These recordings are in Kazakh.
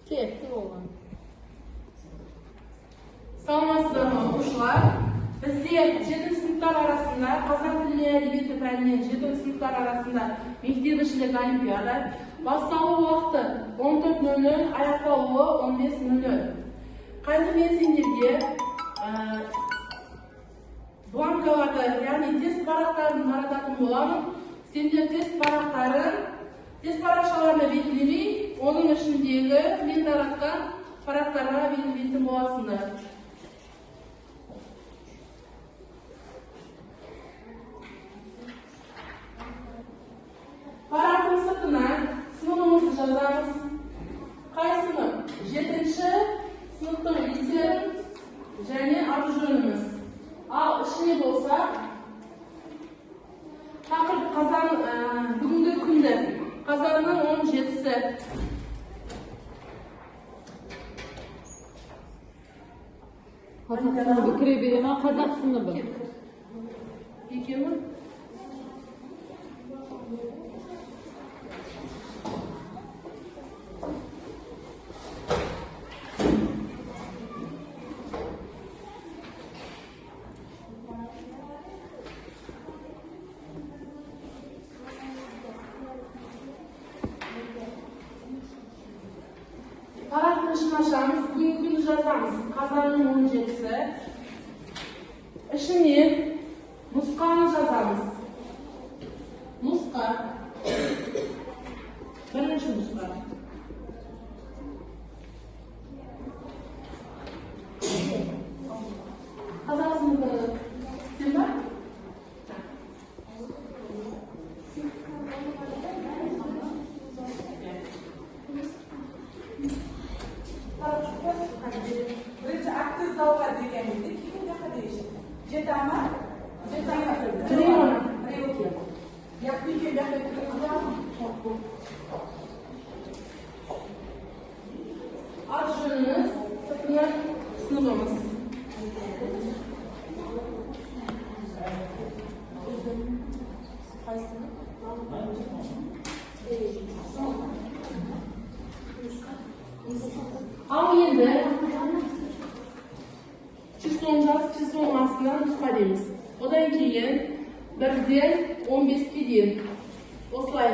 Keyifli olan. Salamatsızlar okuşlar. Bizde 7 sınıflar arasında, Kazak Dili Edebiyatı Fənniyen 7 sınıflar arasında mektebi-işlik olimpiada. Басталу уақыты 14:00, аяқталуы 15:00. Қазір мен сендерге бланкаларды, яғни тест парақтарын тарататын боламын. Сендер тест парақшаларына белгілемей, оның ішіндегі мен таратқан парақтарға белгілейтін боласыңдар. Парақтың сыртына сыныбымызды жазамыз. Қай сынып? 7-ші сыныптың лидерін және аты жөніміз. Ал ішіне болса, тақырып бүгінгі күнді, қазанның 17-сі. Қазақ сыныбы кіре бере ма? Қазақ сыныбы. Екеуі? Парақтың ішін ашамыз, бүгінгі күнді жазамыз. Қазанның 17-сі. Ішіне нұсқаны жазамыз. Нұсқа. Бірінші нұсқа. Қазақ сыныбы сен ба? Birinchi aktiv zavqat deganingda keyin bunaqa deyishdi. Jetami? Jetami. Priyoki. Yapniki bunaqa turibdi. Ат жөніміз, сыртына сыныбымыз. Ал енді числоны жаз, числоның астына нұсқа дейміз. Одан кейін 1-ден 15-ке дейін осылай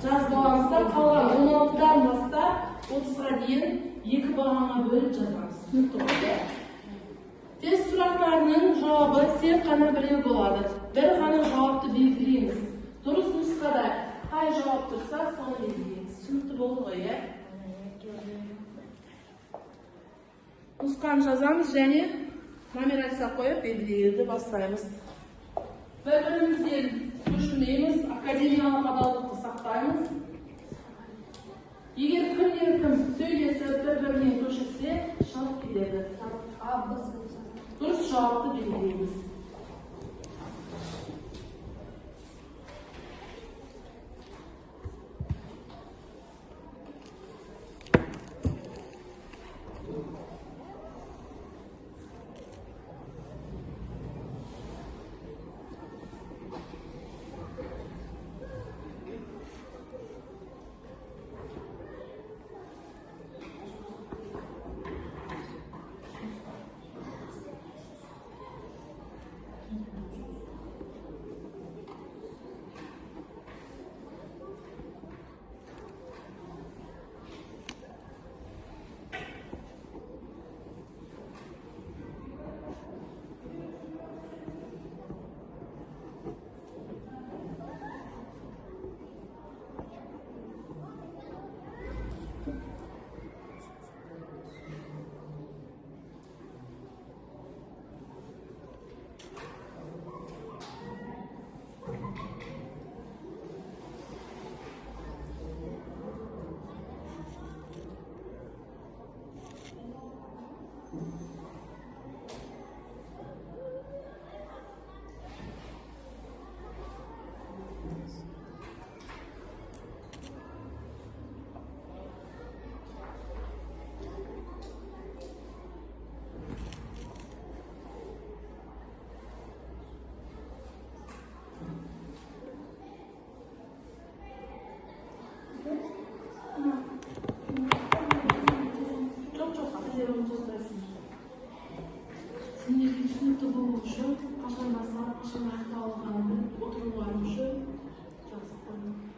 жазып аламыз да, қалған 16-дан бастап 30-ға дейін 2 бағанға бөліп жазамыз. Түсінікті. Тест сұрақтарының жауабы тек қана біреу болады. Бір ғана жауапты белгілейміз. Дұрыс нұсқада қай жауап тұрса, соны белгілейміз. Түсінікті болды ғой, иә? Нұсқаны жазамыз және нумерация қойып белгілеуді бастаймыз. Бір-бірімізден көшірмейміз, академиялық адалдықты сақтаймыз. Егер кім сөйлесіп бір-бірінен көшірсе, шығып кетеді. Дұрыс жауапты белгілейміз. Akşam ayakta alındı. Oturum varmışım. Yazık bana.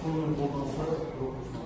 Şunun olmazsa yok.